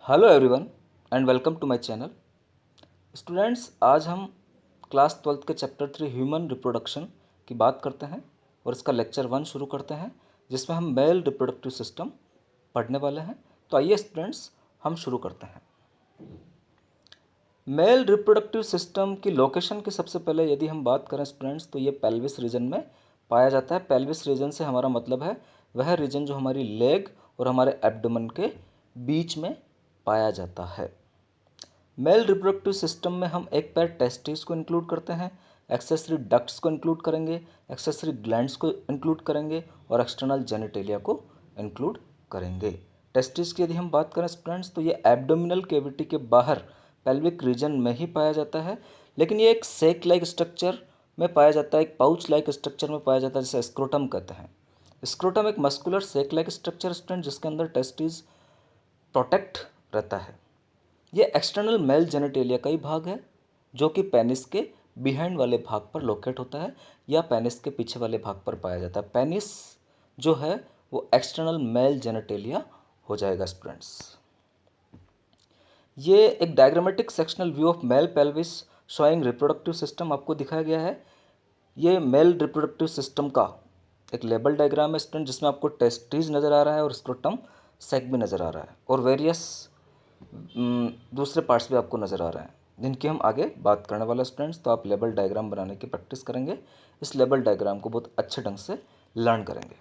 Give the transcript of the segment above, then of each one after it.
Hello everyone and welcome to my channel. Students, आज हम class 12th के chapter 3 human reproduction की बात करते हैं और इसका लेक्चर 1 शुरू करते हैं, जिसमें हम मेल रिप्रोडक्टिव सिस्टम पढ़ने वाले हैं। तो आइए स्टूडेंट्स, हम शुरू करते हैं। मेल रिप्रोडक्टिव सिस्टम की लोकेशन की सबसे पहले यदि हम बात करें स्टूडेंट्स, तो ये पेल्विस रीजन में पाया जाता है। पेल्विस रीजन से हमारा मतलब है वह रीजन जो हमारी लेग और हमारे एब्डोमेन के बीच में पाया जाता है। मेल रिप्रोडक्टिव सिस्टम में हम एक पैर टेस्टिस को इंक्लूड करते हैं, एक्सेसरी डक्ट्स को इंक्लूड करेंगे, एक्सेसरी ग्लैंड्स को इंक्लूड करेंगे और एक्सटर्नल जेनिटेलिया को इंक्लूड करेंगे। टेस्टिस की यदि हम बात करें स्टूडेंट्स, तो ये एब्डोमिनल कैविटी के बाहर पेल्विक रीजन में ही पाया जाता है, लेकिन ये एक सेक लाइक स्ट्रक्चर में पाया जाता है, एक पाउच लाइक स्ट्रक्चर में पाया जाता है, जिसे स्क्रोटम कहते हैं। स्क्रोटम एक मस्कुलर सेक लाइक स्ट्रक्चर स्टूडेंट जिसके अंदर टेस्टिस प्रोटेक्ट रहता है। ये एक्सटर्नल मेल जेनेटेलिया का ही भाग है, जो कि पेनिस के बिहाइंड वाले भाग पर लोकेट होता है या पेनिस के पीछे वाले भाग पर पाया जाता है। पेनिस जो है वो एक्सटर्नल मेल जेनेटेलिया हो जाएगा स्टूडेंट्स। ये एक diagrammatic sectional view of male pelvis showing reproductive system आपको दिखाया गया है। ये मेल रिप्रोडक्टिव सिस्टम का एक लेबल डायग्राम है स्टूडेंट, जिसमें आपको टेस्टिस नज़र आ रहा है और स्क्रोटम सेक भी नज़र आ रहा है और वेरियस दूसरे पार्ट्स भी आपको नज़र आ रहे हैं, जिनकी हम आगे बात करने वाले स्टूडेंट्स। तो आप लेबल डायग्राम बनाने की प्रैक्टिस करेंगे, इस लेबल डायग्राम को बहुत अच्छे ढंग से लर्न करेंगे।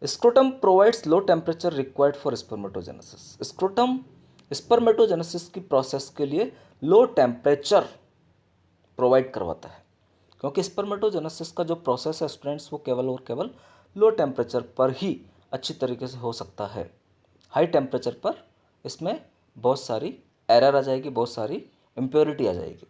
Scrotum provides low temperature required for spermatogenesis. Scrotum spermatogenesis की प्रोसेस के लिए लो टेम्परेचर प्रोवाइड करवाता है, क्योंकि स्पर्मेटोजेनेसिस का जो प्रोसेस है स्टूडेंट्स, वो केवल और केवल लो टेम्परेचर पर ही अच्छी तरीके से हो सकता है। हाई टेम्परेचर पर इसमें बहुत सारी एरर आ जाएगी, बहुत सारी इम्प्योरिटी आ जाएगी।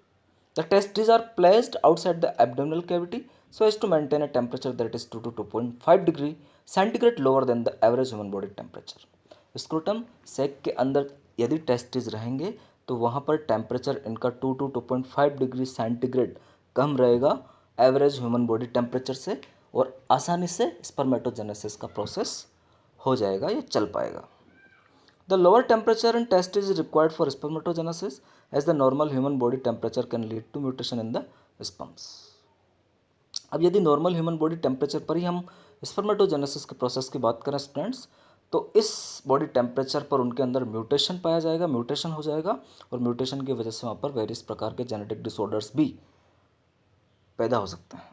The testis are placed outside the abdominal cavity so as to maintain a temperature that is 2 to 2.5 degree centigrade lower than the average human body temperature. Scrotum sac के अंदर यदि टेस्टिस रहेंगे तो वहाँ पर टेम्परेचर इनका 2 to 2.5 डिग्री सेंटीग्रेड कम रहेगा average human body temperature से, और आसानी से स्पर्मेटोजेनेसिस का प्रोसेस हो जाएगा, ये चल पाएगा। The lower temperature in testes is required for spermatogenesis, as the normal human body temperature can lead to mutation in the sperms. अब यदि नॉर्मल ह्यूमन बॉडी टेम्परेचर पर ही हम स्पर्मेटोजेनेसिस के प्रोसेस की बात करें स्टूडेंट्स, तो इस बॉडी टेम्परेचर पर उनके अंदर म्यूटेशन पाया जाएगा, म्यूटेशन हो जाएगा, और म्यूटेशन की वजह से वहाँ पर वेरियस प्रकार के जेनेटिक डिसऑर्डर्स भी पैदा हो सकते हैं।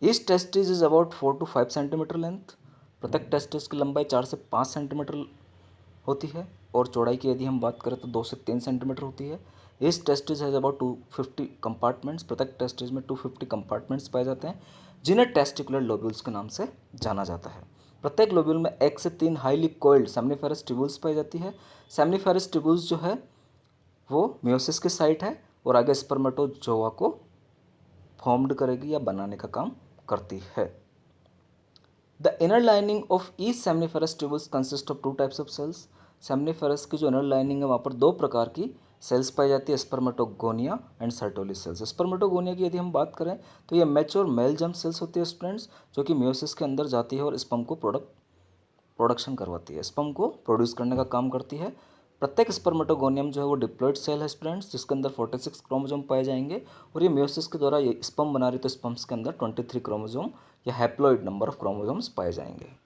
Each testis is about 4 to 5 centimetre length. प्रत्येक टेस्टिस की लंबाई 4 से 5 सेंटीमीटर होती है और चौड़ाई की यदि हम बात करें तो 2 से 3 सेंटीमीटर होती है। इस टेस्टिस हैज़ अबाउट 250 कंपार्टमेंट्स। प्रत्येक टेस्टिस में 250 कंपार्टमेंट्स पाए जाते हैं, जिन्हें टेस्टिकुलर लोब्यूल्स के नाम से जाना जाता है। प्रत्येक लोब्यूल में 1 से 3 हाईली कोइल्ड सेमनीफेरस ट्यूब्यूल्स पाई जाती है। सेमनीफेरस ट्यूब्यूल्स जो है वो मियोसिस की साइट है और आगे स्पर्मेटोजोआ को फॉर्म्ड करेगी या बनाने का काम करती है। The inner lining of each seminiferous tubules consist of 2 types of cells. Seminiferous की जो इनर लाइनिंग है वहाँ पर 2 प्रकार की सेल्स पाई जाती है, spermatogonia and Sertoli cells. Spermatogonia की यदि हम बात करें तो ये मैच्योर मेल जर्म सेल्स होती है स्टूडेंट्स, जो कि मियोसिस के अंदर जाती है और स्पर्म को प्रोडक्शन करवाती है, स्पर्म को प्रोड्यूस करने का काम करती है। प्रत्येक स्पर्मेटोगोनियम जो है वो डिप्लॉइड सेल है स्टूडेंट्स, जिसके अंदर 46 क्रोमोसोम पाए जाएंगे, और ये मियोसिस के द्वारा ये स्पर्म बना रही तो स्पर्म्स के अंदर 23 क्रोमोसोम या हैप्लॉइड नंबर ऑफ क्रोमोसोम्स पाए जाएंगे।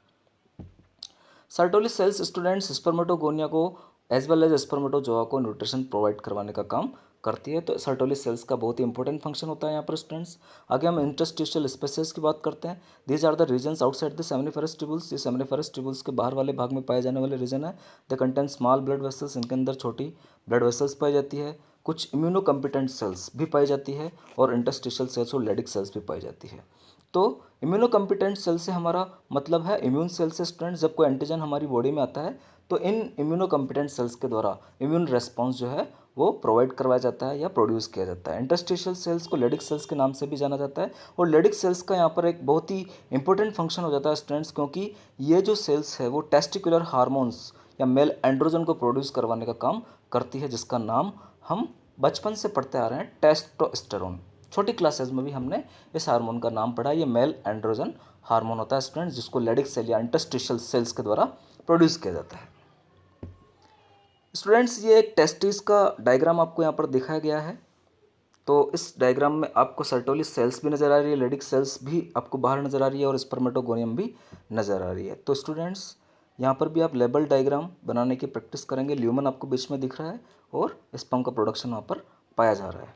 सर्टोली सेल्स स्टूडेंट्स स्पर्मेटोगोनिया को एज वेल एज स्पर्मेटोजोआ को न्यूट्रिशन प्रोवाइड करवाने का काम करती है। तो सर्टोली सेल्स का बहुत ही इंपॉर्टेंट फंक्शन होता है यहाँ पर स्टूडेंट्स। आगे हम इंटरस्टिशियल स्पेसेस की बात करते हैं। These are the regions outside the seminiferous tubules. ये सेमनीफेरस ट्यूबल्स के बाहर वाले भाग में पाए जाने वाले रीजन है। The contain small blood vessels. इनके अंदर छोटी ब्लड वेसल्स पाई जाती है, कुछ इम्यूनो कम्पिटेंट सेल्स भी पाई जाती है, और इंटरस्टिशियल सेल्स और लेडिक सेल्स भी पाई जाती है। तो इम्यूनो कम्पिटेंट सेल से हमारा मतलब है इम्यून सेल से स्टूडेंट। जब कोई एंटीजन हमारी बॉडी में आता है तो इन इम्यूनो कम्पिटेंट सेल्स के द्वारा इम्यून रेस्पॉन्स जो है वो प्रोवाइड करवाया जाता है या प्रोड्यूस किया जाता है। इंटरस्टिशियल सेल्स को लेडिक सेल्स के नाम से भी जाना जाता है, और लेडिक सेल्स का यहाँ पर एक बहुत ही इंपॉर्टेंट फंक्शन हो जाता है स्टूडेंट्स, क्योंकि ये जो सेल्स है वो टेस्टिकुलर हार्मोन्स या मेल एंड्रोजन को प्रोड्यूस करवाने का काम करती है, जिसका नाम हम बचपन से पढ़ते आ रहे हैं, टेस्टोस्टेरोन। छोटी क्लासेस में भी हमने इस हार्मोन का नाम पढ़ा। ये मेल एंड्रोजन हार्मोन होता है स्टूडेंट्स, जिसको लेडिक सेल या इंटरस्टिशियल सेल्स के द्वारा प्रोड्यूस किया जाता है। स्टूडेंट्स ये एक टेस्टिस का डायग्राम आपको यहाँ पर दिखाया गया है। तो इस डायग्राम में आपको सर्टोली सेल्स भी नज़र आ रही है, लेडिक सेल्स भी आपको बाहर नज़र आ रही है और स्पर्मेटोगोनियम भी नज़र आ रही है। तो स्टूडेंट्स यहाँ पर भी आप लेबल डायग्राम बनाने की प्रैक्टिस करेंगे। ल्यूमन आपको बीच में दिख रहा है और स्पर्म का प्रोडक्शन वहाँ पर पाया जा रहा है।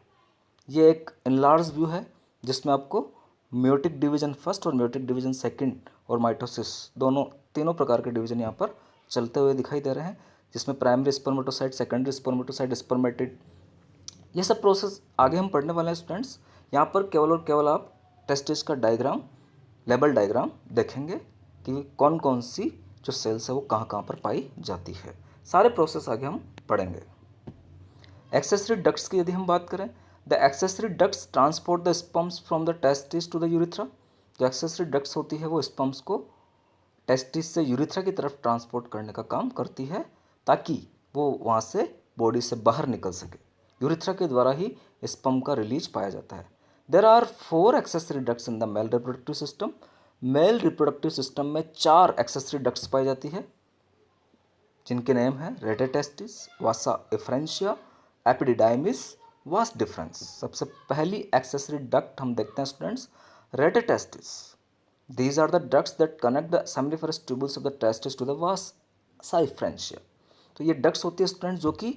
ये एक इनलार्ज व्यू है जिसमें आपको म्योटिक डिवीजन फर्स्ट और म्योटिक डिवीजन सेकंड और माइटोसिस तीनों प्रकार के डिवीजन यहाँ पर चलते हुए दिखाई दे रहे हैं, जिसमें primary spermatocyte, secondary spermatocyte, spermatid, ये सब प्रोसेस आगे हम पढ़ने वाले हैं स्टूडेंट्स। यहाँ पर केवल और केवल आप टेस्टिस का डायग्राम, लेबल डायग्राम देखेंगे कि कौन कौन सी जो सेल्स है वो कहाँ कहाँ पर पाई जाती है। सारे प्रोसेस आगे हम पढ़ेंगे। एक्सेसरी डक्ट्स की यदि हम बात करें, the accessory ducts transport the sperms from the testis to the urethra. जो एक्सेसरी डक्ट्स होती है वो स्पर्म्स को टेस्टिस से यूरिथ्रा की तरफ ट्रांसपोर्ट करने का काम करती है ताकि वो वहाँ से बॉडी से बाहर निकल सके। यूरिथ्रा के द्वारा ही स्पर्म का रिलीज पाया जाता है। There are 4 accessory ducts in the male reproductive system. Male reproductive system में 4 एक्सेसरी डक्ट्स पाई जाती है, जिनके नेम है रेटेटेस्टिस, वासा एफ्रेंशिया, एपिडिडाइमिस, वास डिफरेंस। सबसे पहली एक्सेसरी डक्ट हम देखते हैं students, rete testis. These are the ducts that connect the seminiferous tubules of the testis to the vasa efferentia। तो ये डक्ट्स होती है स्टूडेंट जो कि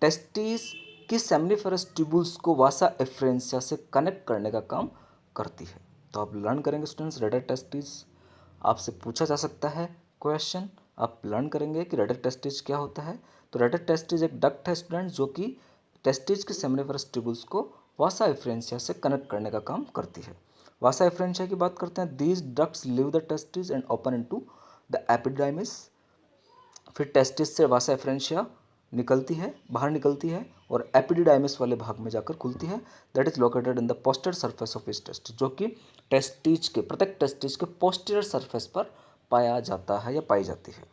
टेस्टिस की सेमिनिफेरस ट्यूबुल्स को वासा एफ्रेंसिया से कनेक्ट करने का काम करती है। तो आप लर्न करेंगे स्टूडेंट्स रेडर टेस्टिस। आपसे पूछा जा सकता है क्वेश्चन, आप लर्न करेंगे कि रेडर टेस्टिस क्या होता है। तो रेडर टेस्टिस एक डक्ट है स्टूडेंट जो कि टेस्टिस की सेमिनिफेरस ट्यूबुल्स को वासा एफ्रेंसिया से कनेक्ट करने का काम करती है। वासा एफ्रेंशिया की बात करते हैं, these ducts leave the testis and open into the epididymis. फिर टेस्टिस से वासा एफ्रेंशिया निकलती है, बाहर निकलती है और एपिडिडाइमिस वाले भाग में जाकर खुलती है। That is located in the posterior surface of इस टेस्टिस, जो कि टेस्टिस के प्रत्येक टेस्टिस के पोस्टीरियर सरफेस पर पाया जाता है या पाई जाती है।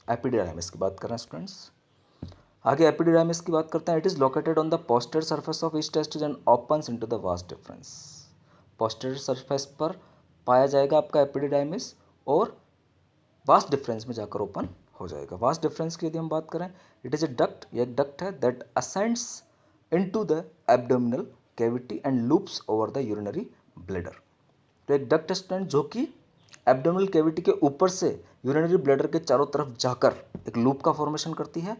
एपिडिडाइमिस की बात कर रहे हैं स्टूडेंट्स। आगे एपिडिडाइमिस की बात करते हैं। It is located on the posterior surface of each testis and opens into the vas deferens. Posterior surface पर पाया जाएगा आपका एपिडिडाइमिस और वास डिफरेंस में जाकर ओपन हो जाएगा। वास डिफरेंस की यदि हम बात करें, इट इज ए डक्ट, ये एक डक्ट है that ascends into the abdominal cavity and loops over the urinary bladder. तो एक डक्ट स्टूडेंट जो कि एब्डोमिनल कैविटी के ऊपर से यूरिनरी ब्लैडर के चारों तरफ जाकर एक लूप का फॉर्मेशन करती है।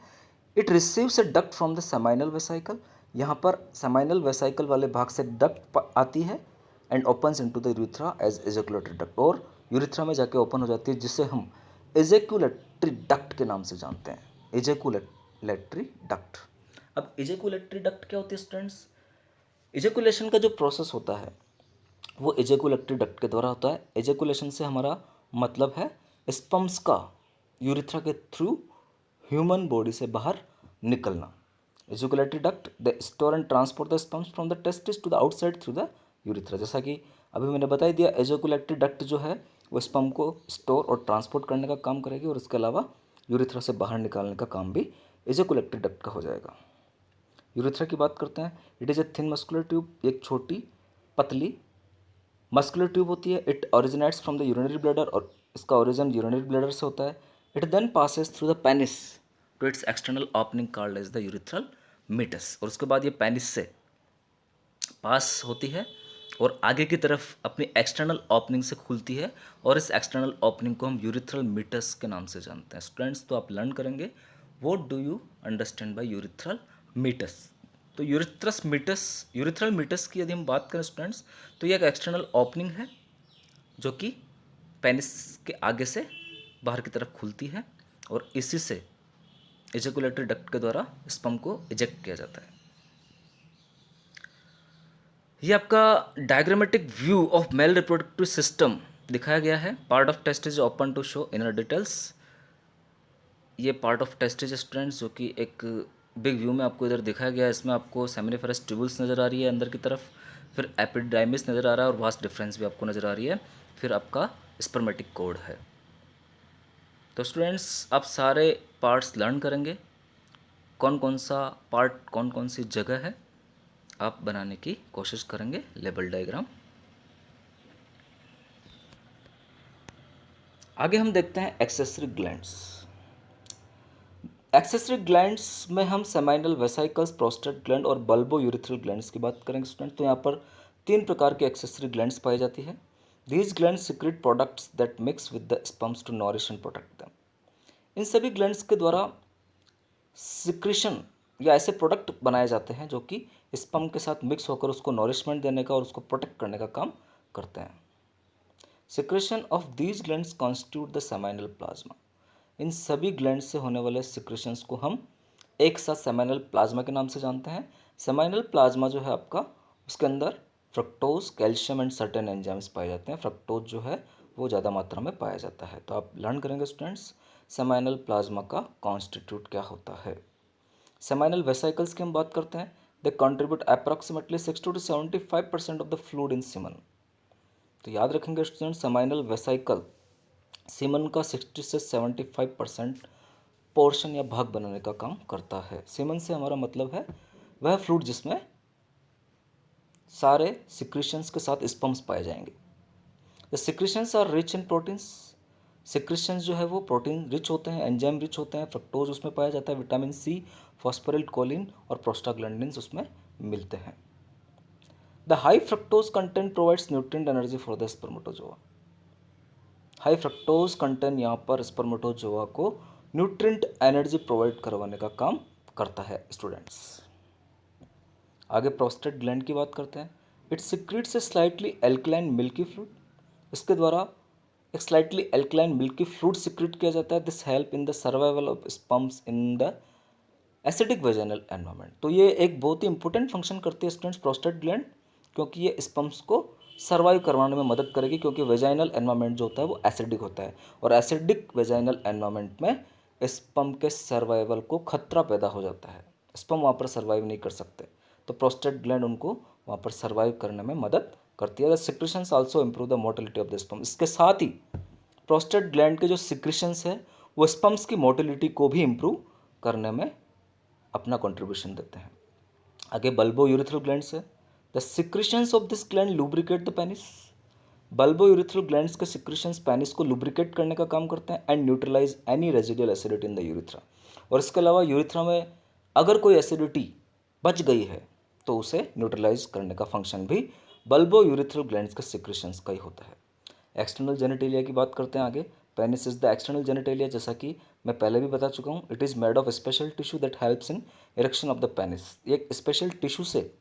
It receives A duct from the seminal vesicle. यहाँ पर सेमाइनल वेसाइकल वाले भाग से डक्ट आती है and opens into the urethra as ejaculatory duct, और यूरिथ्रा में जाके ओपन हो जाती है, जिसे हम एजेकुलेटरी डक्ट के नाम से जानते हैं। Ejaculatory duct. अब एजेकुलेटरी डक्ट क्या होती है स्टूडेंट्स? एजेकुलेशन का जो प्रोसेस होता है वो एजेकुलेटरी डक्ट के द्वारा होता है। एजेकुलेशन से हमारा मतलब है स्पर्म्स का यूरिथ्रा के थ्रू ह्यूमन बॉडी से बाहर निकलना। Ejaculatory duct the store and transport the sperms from the testis to the outside through the urethra. जैसा कि अभी मैंने बता ही दिया, एजेकुलेटरी डक्ट जो है वो स्पर्म को स्टोर और ट्रांसपोर्ट करने का काम करेगी और इसके अलावा यूरिथ्रा से बाहर निकालने का काम भी एजेकुलेटरी डक्ट का हो जाएगा। यूरिथ्रा की बात करते हैं। It is a thin muscular tube, एक छोटी पतली मस्कुलर ट्यूब होती है। It originates from the urinary bladder, और इसका ओरिजिन यूरिनरी ब्लैडर से होता है। It then passes through the penis to its external opening called as the urethral meatus, और उसके बाद ये पेनिस से पास होती है और आगे की तरफ अपनी एक्सटर्नल ओपनिंग से खुलती है, और इस एक्सटर्नल ओपनिंग को हम यूरिथ्रल मीटस के नाम से जानते हैं। स्टूडेंट्स तो आप लर्न करेंगे what do you understand by urethral meatus. तो यूरिथ्रल मीटस की यदि हम बात करें स्टूडेंट्स, तो ये एक एक्सटर्नल ओपनिंग है जो कि पेनिस के आगे से बाहर की तरफ खुलती है, और इसी से एजेकुलेटरी डक्ट के द्वारा स्पर्म को इजेक्ट किया जाता है। ये आपका diagrammatic view of male reproductive system दिखाया गया है। Part of test is open to show inner details. ये part of test is students जो कि एक बिग व्यू में आपको इधर दिखाया गया है। इसमें आपको सेमिनिफेरस ट्यूबुल्स नज़र आ रही है अंदर की तरफ, फिर एपिडाइमिस नज़र आ रहा है और वास्ट डिफरेंस भी आपको नज़र आ रही है, फिर आपका स्पर्मेटिक कोड है। तो स्टूडेंट्स आप सारे पार्ट्स लर्न करेंगे, कौन कौन सा पार्ट कौन कौन सी जगह है आप बनाने की कोशिश करेंगे लेबल डायग्राम। आगे हम देखते हैं एक्सेसरी ग्लैंड्स। एक्सेसरी ग्लैंड्स में हम सेमाइनल वेसाइकल्स, प्रोस्टेट ग्लैंड और बल्बो यूरिथ्रल ग्लैंड्स की बात करेंगे स्टूडेंट। तो यहाँ पर 3 प्रकार की एक्सेसरी ग्लैंड्स पाई जाती है। These glands secrete products that mix with the sperms to nourish and protect them. इन सभी ग्लैंड्स के द्वारा सिक्रेशन या ऐसे प्रोडक्ट बनाए जाते हैं जो कि स्पर्म के साथ मिक्स होकर उसको नॉरिशमेंट देने का और उसको प्रोटेक्ट करने का काम करते हैं। Secretion of these glands constitute the seminal plasma. इन सभी ग्लैंड से होने वाले सिक्रेशंस को हम एक साथ सेमाइनल प्लाज्मा के नाम से जानते हैं। सेमाइनल प्लाज्मा जो है आपका, उसके अंदर fructose, calcium and certain enzymes पाए जाते हैं। फ्रक्टोज जो है वो ज़्यादा मात्रा में पाया जाता है। तो आप लर्न करेंगे स्टूडेंट्स सेमाइनल प्लाज्मा का कॉन्स्टिट्यूट क्या होता है। सेमाइनल वेसाइकल्स की हम बात करते हैं। They contribute approximately 60 to 75% of the fluid in semen. तो याद रखेंगे स्टूडेंट, सेमाइनल वेसाइकल सीमन का 60 से 75% पोर्शन या भाग बनाने का काम करता है। सीमन से हमारा मतलब है वह फ्लूइड जिसमें सारे सिक्रीशंस के साथ स्पर्म्स पाए जाएंगे। The secretions are rich in proteins. Secretions जो है वो प्रोटीन रिच होते हैं, एंजाइम रिच होते हैं। फ्रक्टोज उसमें पाया जाता है, विटामिन सी, फॉस्फोरिल कोलिन और प्रोस्टाग्लैंडिन्स उसमें मिलते हैं। The high fructose content provides nutrient energy for the spermatozoa. High fructose content यहाँ पर स्पर्मेटोजोआ को न्यूट्रिएंट एनर्जी प्रोवाइड करवाने का काम करता है स्टूडेंट्स। आगे प्रोस्टेट ग्लैंड की बात करते हैं। It secretes A slightly alkaline milky fluid. इसके द्वारा एक slightly alkaline milky fluid secrete किया जाता है। This help in the survival of sperms in the acidic vaginal environment. तो ये एक बहुत ही इंपॉर्टेंट फंक्शन करती है स्टूडेंट्स प्रोस्टेट ग्लैंड, क्योंकि ये स्पर्म्स को सर्वाइव करवाने में मदद करेगी। क्योंकि वेजाइनल एनवायरनमेंट जो होता है वो एसिडिक होता है और एसिडिक वेजाइनल एनवायरनमेंट में स्पर्म के सर्वाइवल को खतरा पैदा हो जाता है। स्पर्म वहाँ पर सर्वाइव नहीं कर सकते, तो प्रोस्टेट ग्लैंड उनको वहाँ पर सर्वाइव करने में मदद करती है। The secretions also improve the motility of the sperm. इसके साथ ही प्रोस्टेट ग्लैंड के जो सिक्रीशंस है वो स्पर्म्स की मोटिलिटी को भी इम्प्रूव करने में अपना कंट्रीब्यूशन देते हैं। आगे बल्बो यूरिथ्रल ग्लैंड्स है। The secretions of this gland lubricate the penis. Bulbourethral glands के सिक्रीशंस पेनिस को लुब्रिकेट करने का काम करते हैं and neutralize any residual acidity in the urethra. और इसके अलावा यूरिथ्रा में अगर कोई एसिडिटी बच गई है तो उसे न्यूट्रलाइज करने का फंक्शन भी बल्बो यूरिथ्रल ग्लैंड्स के सिक्रीशंस का ही होता है। एक्सटर्नल जेनिटेलिया की बात करते हैं आगे। Penis is the external genitalia, जैसा कि मैं पहले भी बता चुका हूँ। It is made of special tissue that helps in erection of the penis. एक स्पेशल टिश्यू से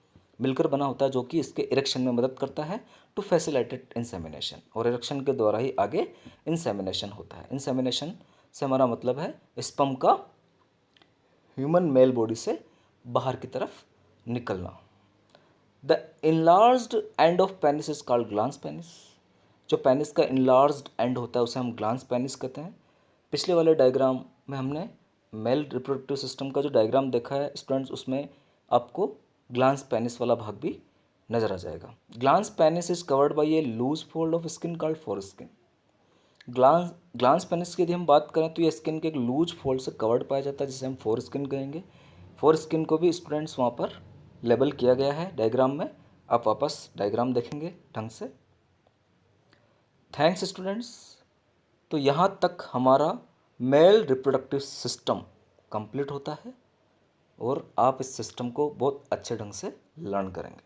मिलकर बना होता है जो कि इसके इरेक्शन में मदद करता है टू फैसिलिटेट इंसेमिनेशन। और इरेक्शन के द्वारा ही आगे इंसेमिनेशन होता है। इंसेमिनेशन से हमारा मतलब है स्पर्म का ह्यूमन मेल बॉडी से बाहर की तरफ निकलना। The enlarged end of penis is called glans penis. जो पेनिस का इनलार्ज्ड एंड होता है उसे हम ग्लांस पेनिस कहते हैं। पिछले वाले डायग्राम में हमने मेल रिप्रोडक्टिव सिस्टम का जो डायग्राम देखा है स्टूडेंट्स, उसमें आपको ग्लांस पेनिस वाला भाग भी नजर आ जाएगा। Glans penis is covered by a loose fold of skin called foreskin. Glans penis की यदि हम बात करें तो ये स्किन के एक लूज फोल्ड से कवर्ड पाया जाता है जिसे हम फोरस्किन कहेंगे। फोरस्किन को भी स्टूडेंट्स वहाँ पर लेबल किया गया है डायग्राम में। आप वापस डायग्राम देखेंगे ढंग से। Thanks students. तो यहाँ तक हमारा मेल रिप्रोडक्टिव सिस्टम कंप्लीट होता है और आप इस सिस्टम को बहुत अच्छे ढंग से लर्न करेंगे।